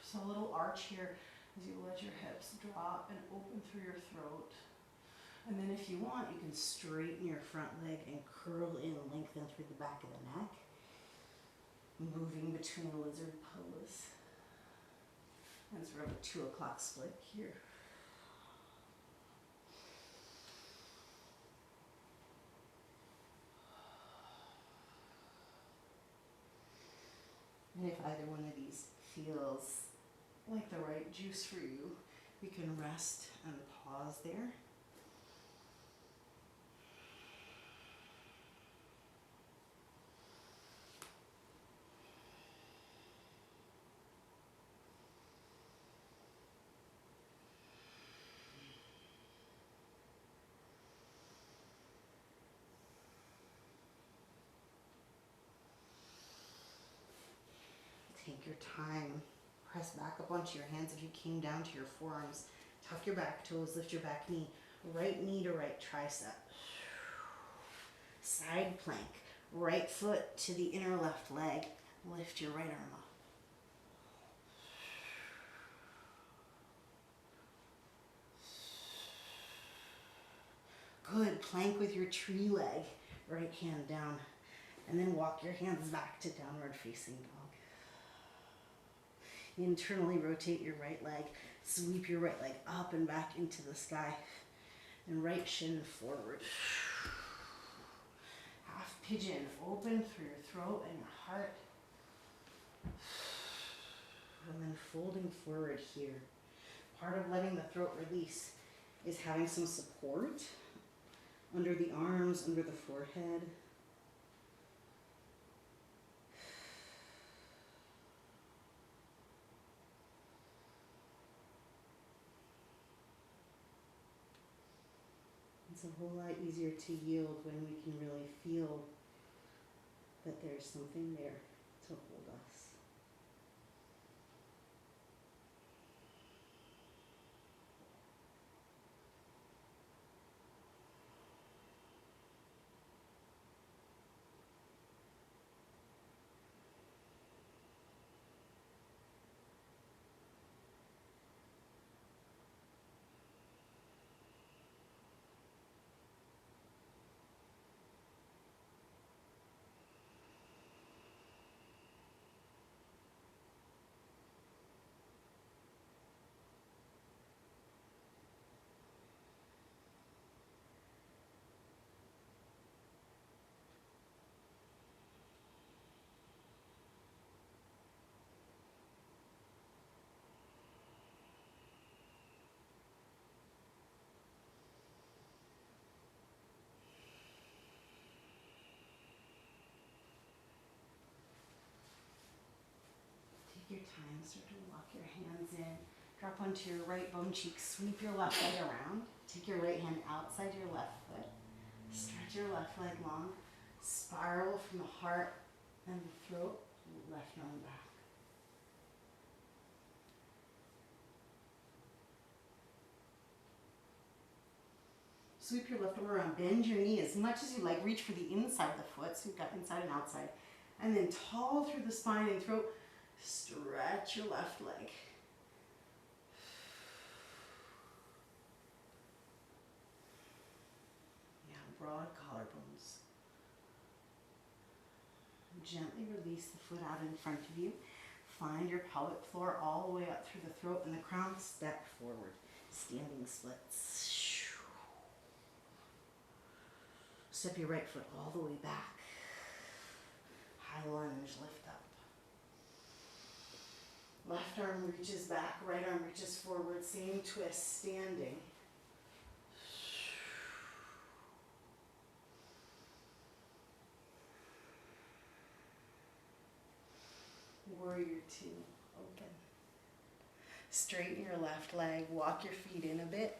So a little arch here as you let your hips drop and open through your throat. And then if you want, you can straighten your front leg and curl in, lengthen through the back of the neck. Moving between lizard pose. And sort of a 2 o'clock split here. And if either one of these feels like the right juice for you, you can rest and pause there. Take your time. Press back up onto your hands if you came down to your forearms. Tuck your back toes, lift your back knee. Right knee to right tricep. Side plank. Right foot to the inner left leg. Lift your right arm up. Good. Plank with your tree leg. Right hand down. And then walk your hands back to downward facing dog. Internally rotate your right leg. Sweep your right leg up and back into the sky. And right shin forward. Half pigeon. Open through your throat and your heart. And then folding forward here. Part of letting the throat release is having some support under the arms, under the forehead. It's a whole lot easier to yield when we can really feel that there's something there to hold us. Take your time, start to walk your hands in. Drop onto your right bum cheek, sweep your left leg around. Take your right hand outside your left foot. Stretch your left leg long. Spiral from the heart and the throat, left arm back. Sweep your left arm around, bend your knee as much as you like. Reach for the inside of the foot, so you've got inside and outside. And then tall through the spine and throat. Stretch your left leg. Yeah, broad collarbones. Gently release the foot out in front of you. Find your pelvic floor all the way up through the throat and the crown. Step forward. Standing splits. Step your right foot all the way back. High lunge, lift up. Left arm reaches back, right arm reaches forward. Same twist, standing. Warrior two, open. Straighten your left leg, walk your feet in a bit.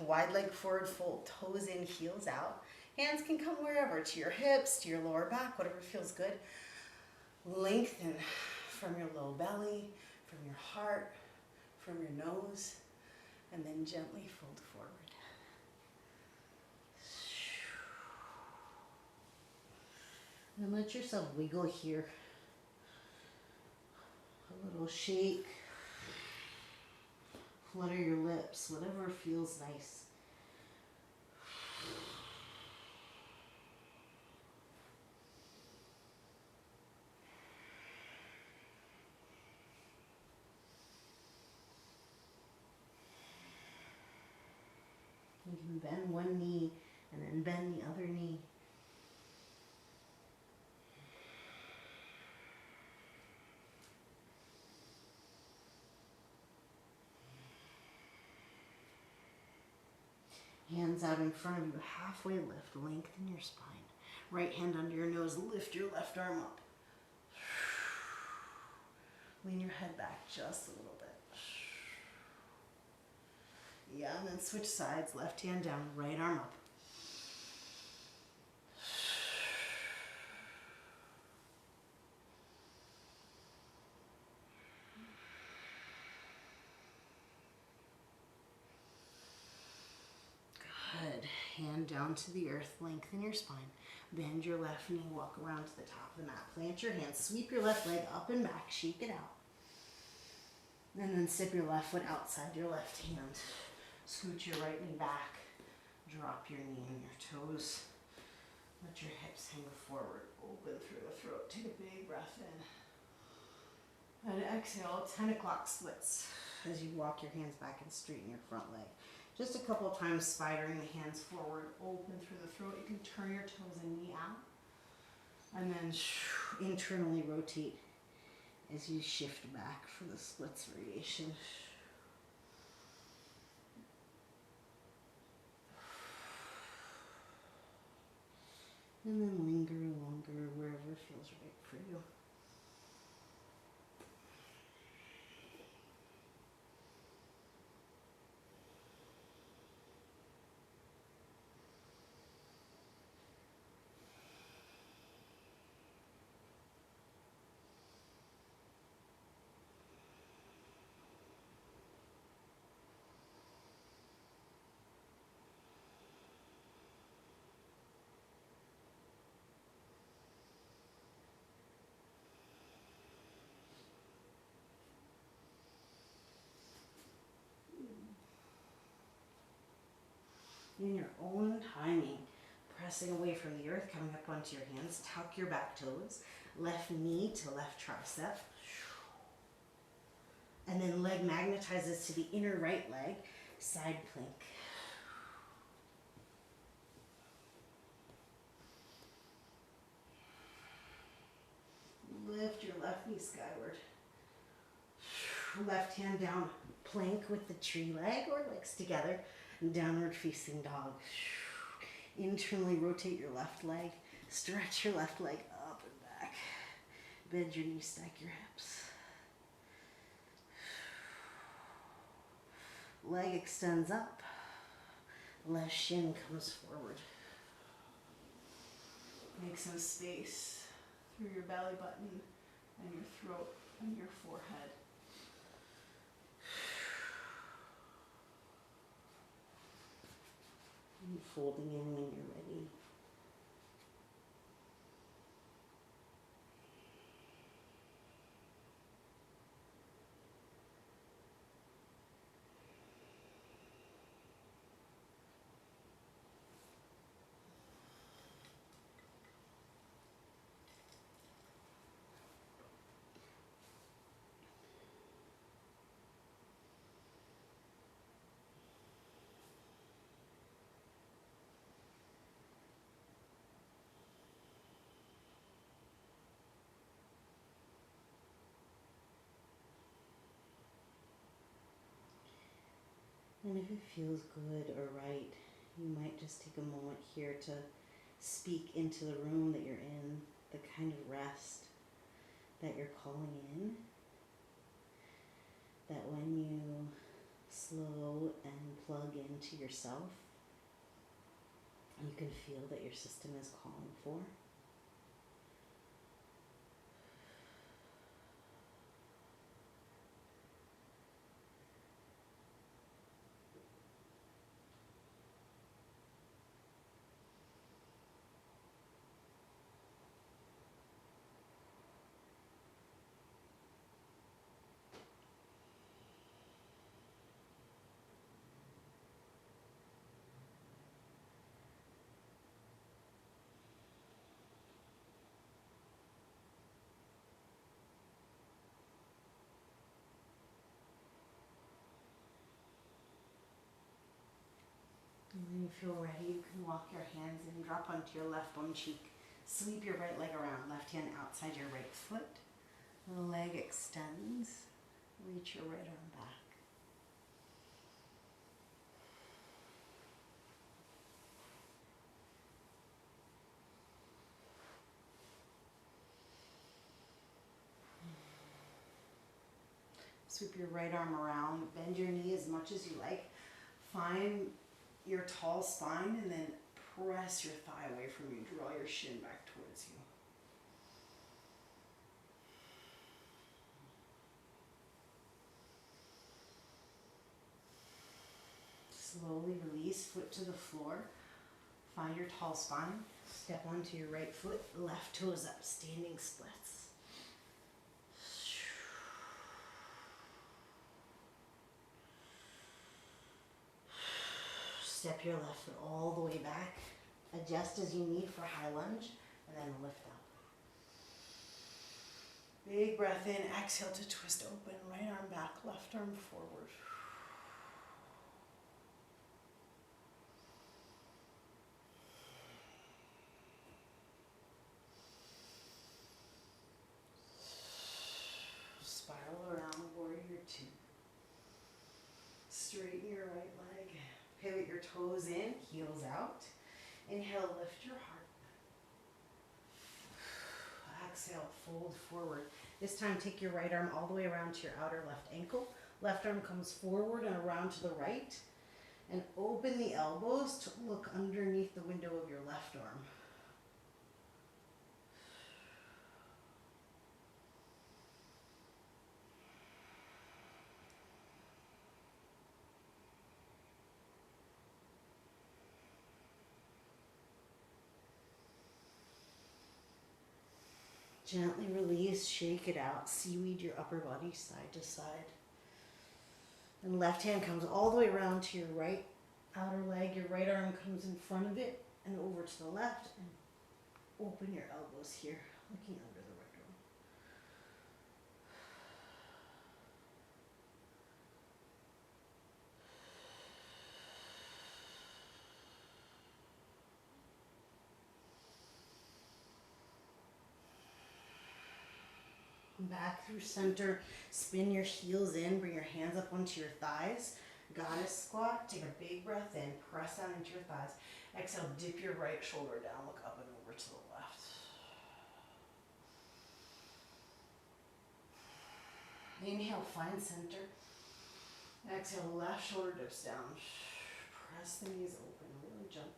Wide leg forward fold, toes in, heels out. Hands can come wherever, to your hips, to your lower back, whatever feels good. Lengthen from your low belly, from your heart, from your nose, and then gently fold forward. And let yourself wiggle here. A little shake. Flutter your lips, whatever feels nice. You can bend one knee and then bend the other knee. Hands out in front of you, halfway lift, lengthen your spine. Right hand under your nose, lift your left arm up. Lean your head back just a little bit. Yeah, and then switch sides, left hand down, right arm up. Good. Hand down to the earth, lengthen your spine. Bend your left knee, walk around to the top of the mat. Plant your hands, sweep your left leg up and back, shake it out. And then step your left foot outside your left hand. Scoot your right knee back. Drop your knee on your toes. Let your hips hang forward. Open through the throat. Take a big breath in. And exhale, 10 o'clock splits as you walk your hands back and straighten your front leg. Just a couple of times spidering the hands forward, open through the throat. You can turn your toes and knee out. And then internally rotate as you shift back for the splits variation. And then linger longer wherever feels right for you. In your own timing, pressing away from the earth, coming up onto your hands, tuck your back toes, left knee to left tricep, and then leg magnetizes to the inner right leg, side plank. Lift your left knee skyward. Left hand down, plank with the tree leg or legs together, downward facing dog. Internally rotate your left leg, stretch your left leg up and back. Bend your knees, stack your hips. Leg extends up, left shin comes forward. Make some space through your belly button and your throat and your forehead. And folding in when you're ready. And if it feels good or right, you might just take a moment here to speak into the room that you're in, the kind of rest that you're calling in. That when you slow and plug into yourself, you can feel that your system is calling for. And when you feel ready, you can walk your hands in, drop onto your left bum cheek. Sweep your right leg around, left hand outside your right foot. The leg extends. Reach your right arm back. Sweep your right arm around, bend your knee as much as you like. Find your tall spine and then press your thigh away from you. Draw your shin back towards you. Slowly release, foot to the floor. Find your tall spine. Step onto your right foot, left toes up, standing splits. Step your left foot all the way back. Adjust as you need for high lunge, and then lift up. Big breath in, exhale to twist open, right arm back, left arm forward. Spiral around, warrior two. Straighten your right leg, pivot your toes in, heels out. Inhale, lift your heart. Exhale, fold forward. This time, take your right arm all the way around to your outer left ankle. Left arm comes forward and around to the right. And open the elbows to look underneath the window of your left arm. Gently release, shake it out, seaweed your upper body side to side. And left hand comes all the way around to your right outer leg. Your right arm comes in front of it and over to the left. And open your elbows here, looking under the right arm. Back through center, spin your heels in, bring your hands up onto your thighs. Goddess squat, take a big breath in, press down into your thighs. Exhale, dip your right shoulder down, look up and over to the left. Inhale, find center. Exhale, left shoulder dips down. Press the knees open, really gentle.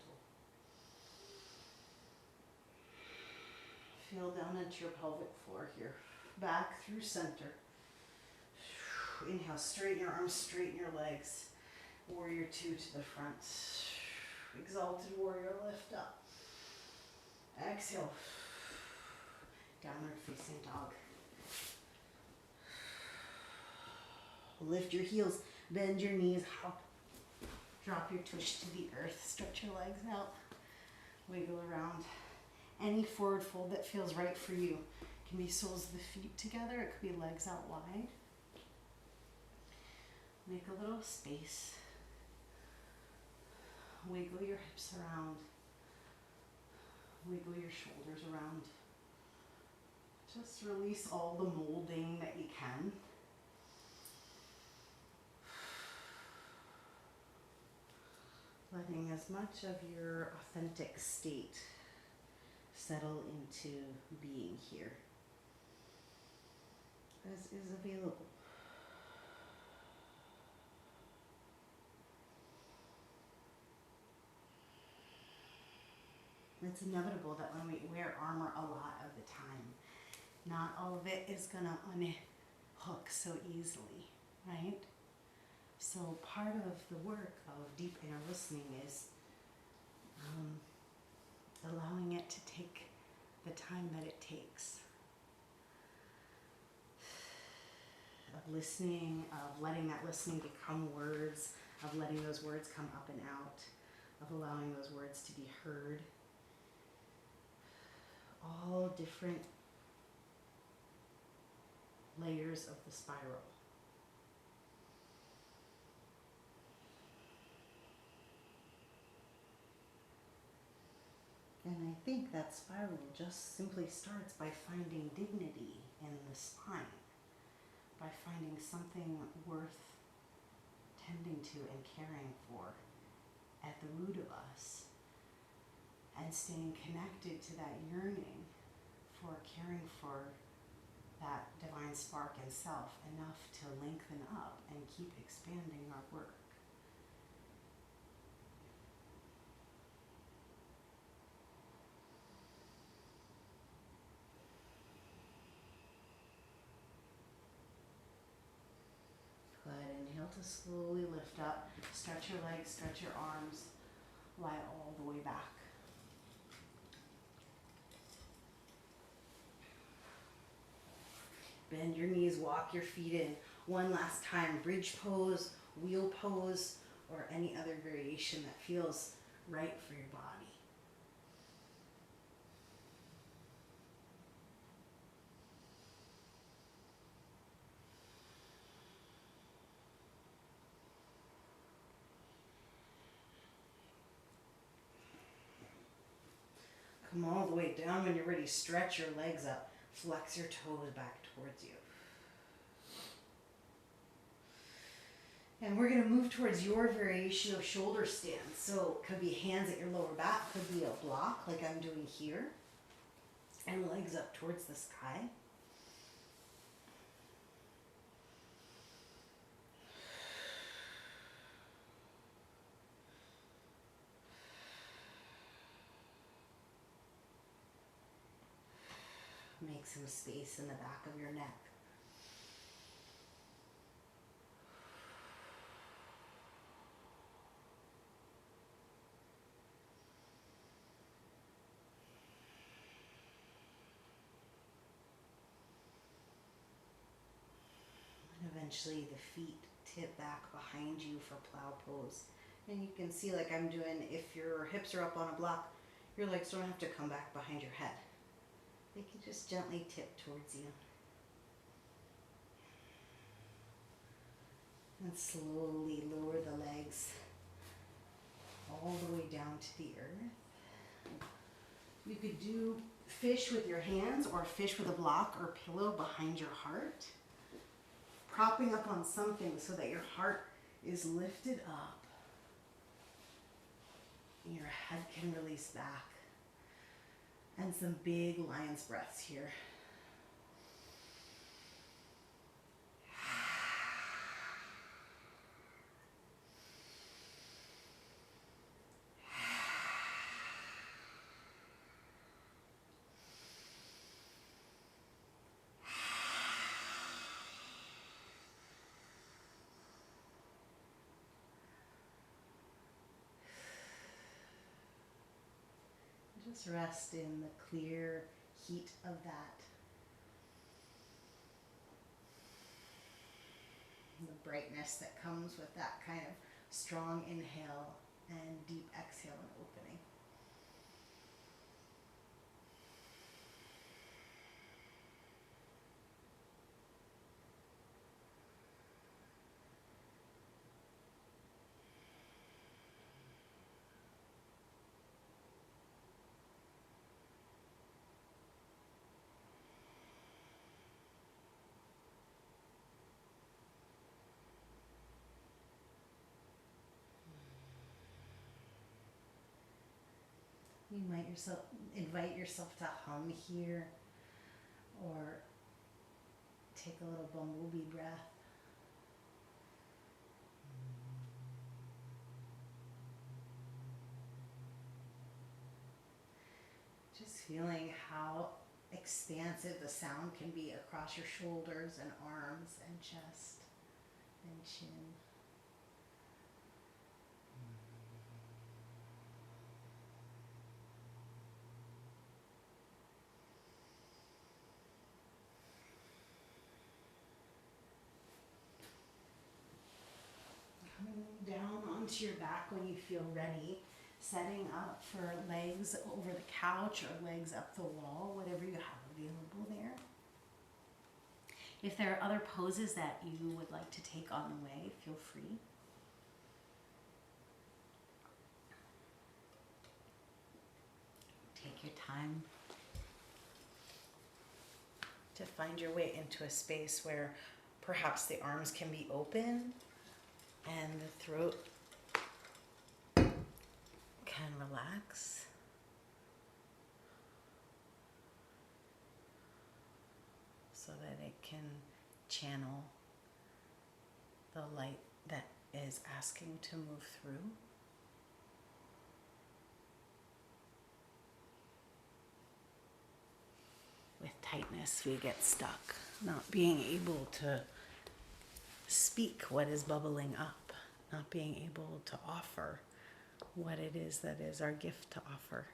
Feel down into your pelvic floor here. Back through center. Inhale, straighten your arms, straighten your legs. Warrior two to the front. Exalted warrior, lift up. Exhale. Downward facing dog. Lift your heels, bend your knees, hop. Drop your tush to the earth, stretch your legs out. Wiggle around. Any forward fold that feels right for you. It can be soles of the feet together, it could be legs out wide. Make a little space. Wiggle your hips around. Wiggle your shoulders around. Just release all the molding that you can. Letting as much of your authentic state settle into being here as is available. It's inevitable that when we wear armor a lot of the time, not all of it is gonna unhook so easily, right? So part of the work of deep inner listening is allowing it to take the time that it takes. Of listening, of letting that listening become words, of letting those words come up and out, of allowing those words to be heard. All different layers of the spiral. And I think that spiral just simply starts by finding dignity in the spine, by finding something worth tending to and caring for at the root of us, and staying connected to that yearning for caring for that divine spark in self enough to lengthen up and keep expanding our work. Good. Inhale to slowly lift up. Stretch your legs, stretch your arms. Lie all the way back. Bend your knees, walk your feet in. One last time, bridge pose, wheel pose, or any other variation that feels right for your body. Come all the way down. When you're ready, stretch your legs up. Flex your toes back towards you. And we're going to move towards your variation of shoulder stance. So it could be hands at your lower back, could be a block like I'm doing here. And legs up towards the sky. Make some space in the back of your neck. And eventually the feet tip back behind you for plow pose. And you can see, like I'm doing, if your hips are up on a block, your legs don't have to come back behind your head. They can just gently tip towards you. And slowly lower the legs all the way down to the earth. You could do fish with your hands or fish with a block or pillow behind your heart. Propping up on something so that your heart is lifted up. And your head can release back. And some big lion's breaths here. Just rest in the clear heat of that. The brightness that comes with that kind of strong inhale and deep exhale and opening. You might invite yourself to hum here, or take a little bumblebee breath. Just feeling how expansive the sound can be across your shoulders and arms and chest and chin. Coming down onto your back when you feel ready, setting up for legs over the couch or legs up the wall, whatever you have available there. If there are other poses that you would like to take on the way, feel free. Take your time to find your way into a space where perhaps the arms can be open and the throat can relax. So that it can channel the light that is asking to move through. With tightness, we get stuck, not being able to speak what is bubbling up, not being able to offer what it is that is our gift to offer.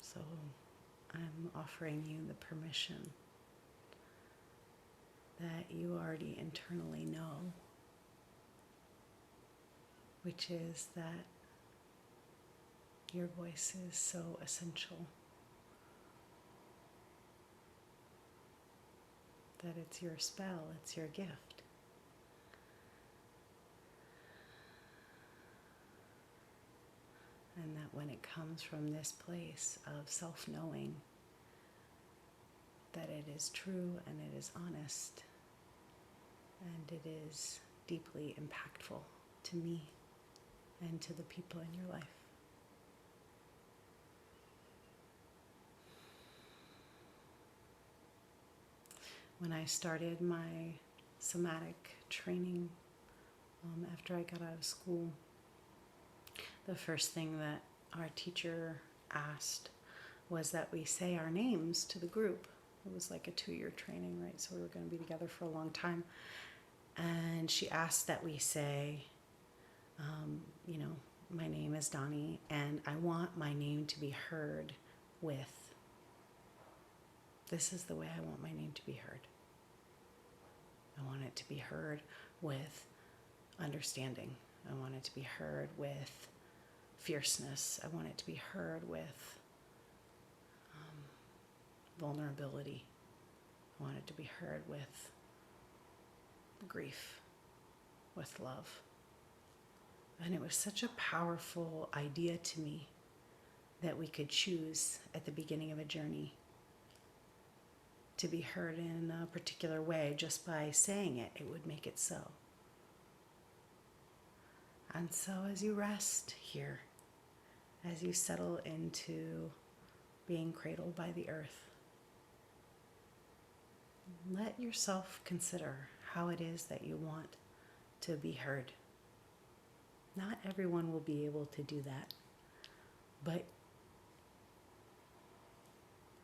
So I'm offering you the permission that you already internally know, which is that your voice is so essential, that it's your spell, it's your gift. And that when it comes from this place of self-knowing, that it is true and it is honest and it is deeply impactful to me and to the people in your life. When I started my somatic training after I got out of school, the first thing that our teacher asked was that we say our names to the group. It was like a 2-year training, right? So we were going to be together for a long time. And she asked that we say, my name is Dani, and I want my name to be heard with, this is the way I want my name to be heard. I want it to be heard with understanding. I want it to be heard with fierceness. I want it to be heard with vulnerability. I want it to be heard with grief, with love. And it was such a powerful idea to me that we could choose at the beginning of a journey to be heard in a particular way. Just by saying it, it would make it so. And so as you rest here, as you settle into being cradled by the earth, let yourself consider how it is that you want to be heard. Not everyone will be able to do that, but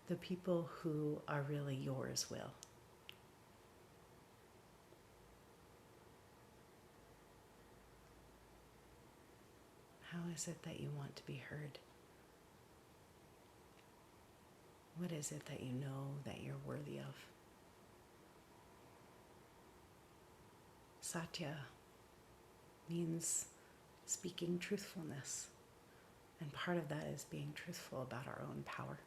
the people who are really yours will. How is it that you want to be heard? What is it that you know that you're worthy of? Satya means speaking truthfulness. And part of that is being truthful about our own power.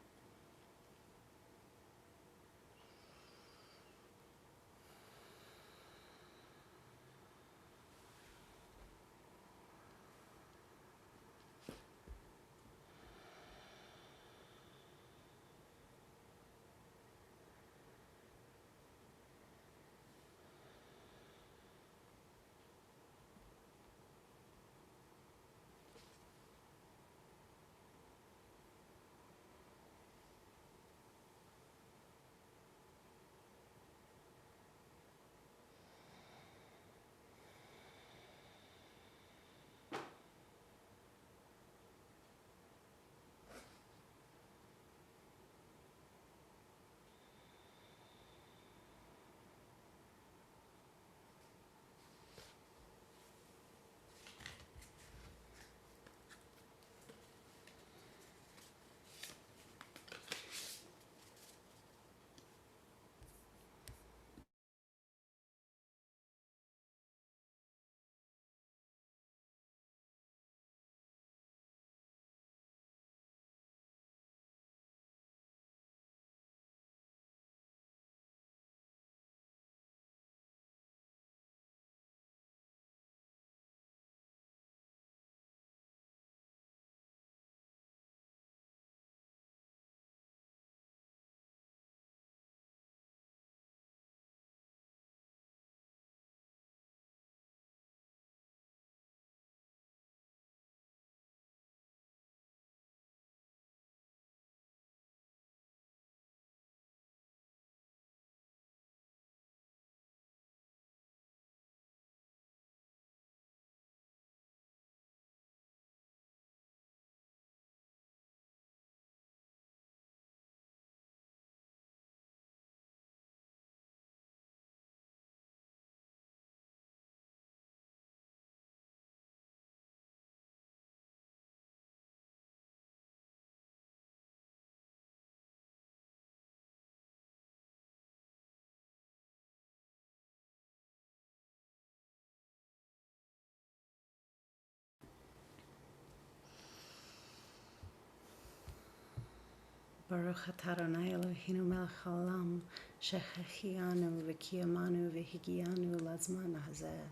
Baruch atah Adonai Eloheinu melech haolam, shechechianu v'kiyamanu v'higianu lazman hazeh.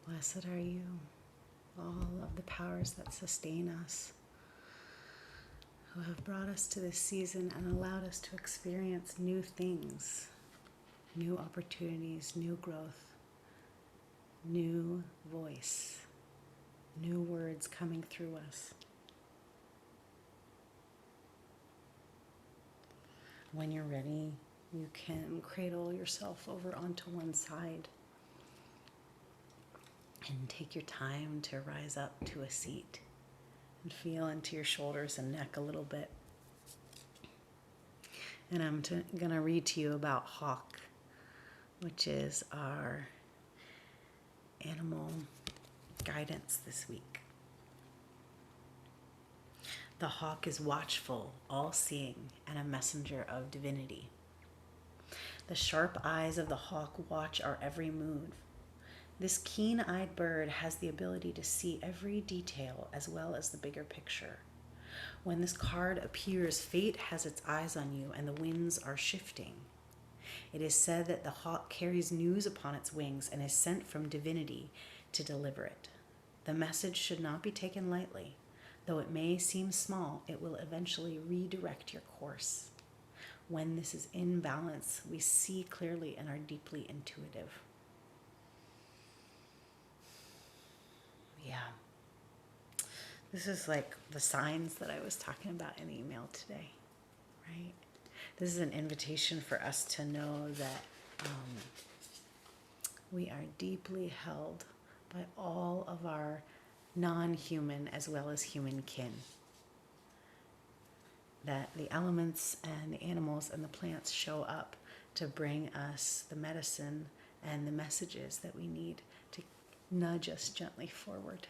Blessed are you, all of the powers that sustain us, who have brought us to this season and allowed us to experience new things, new opportunities, new growth, new voice, new words coming through us. When you're ready, you can cradle yourself over onto one side and take your time to rise up to a seat and feel into your shoulders and neck a little bit. And I'm going to read to you about Hawk, which is our animal guidance this week. The hawk is watchful, all-seeing, and a messenger of divinity. The sharp eyes of the hawk watch our every move. This keen-eyed bird has the ability to see every detail as well as the bigger picture. When this card appears, fate has its eyes on you and the winds are shifting. It is said that the hawk carries news upon its wings and is sent from divinity to deliver it. The message should not be taken lightly. Though it may seem small, it will eventually redirect your course. When this is in balance, we see clearly and are deeply intuitive. Yeah. This is like the signs that I was talking about in the email today, right? This is an invitation for us to know that we are deeply held by all of our non-human as well as human kin. That the elements and the animals and the plants show up to bring us the medicine and the messages that we need to nudge us gently forward.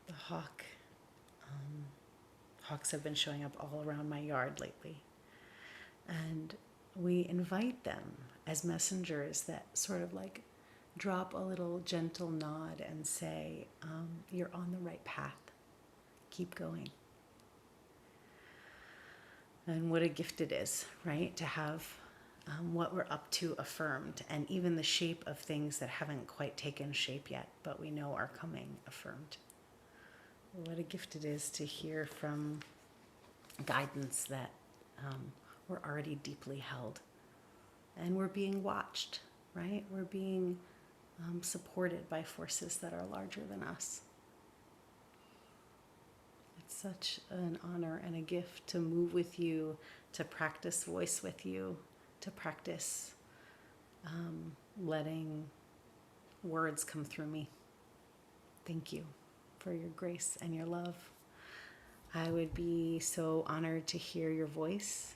The hawks have been showing up all around my yard lately. And we invite them as messengers that sort of like drop a little gentle nod and say, you're on the right path. Keep going. And what a gift it is, right? To have what we're up to affirmed, and even the shape of things that haven't quite taken shape yet, but we know are coming affirmed. What a gift it is to hear from guidance that we're already deeply held. And we're being watched, right? We're being supported by forces that are larger than us. It's such an honor and a gift to move with you, to practice voice with you, to practice letting words come through me. Thank you for your grace and your love. I would be so honored to hear your voice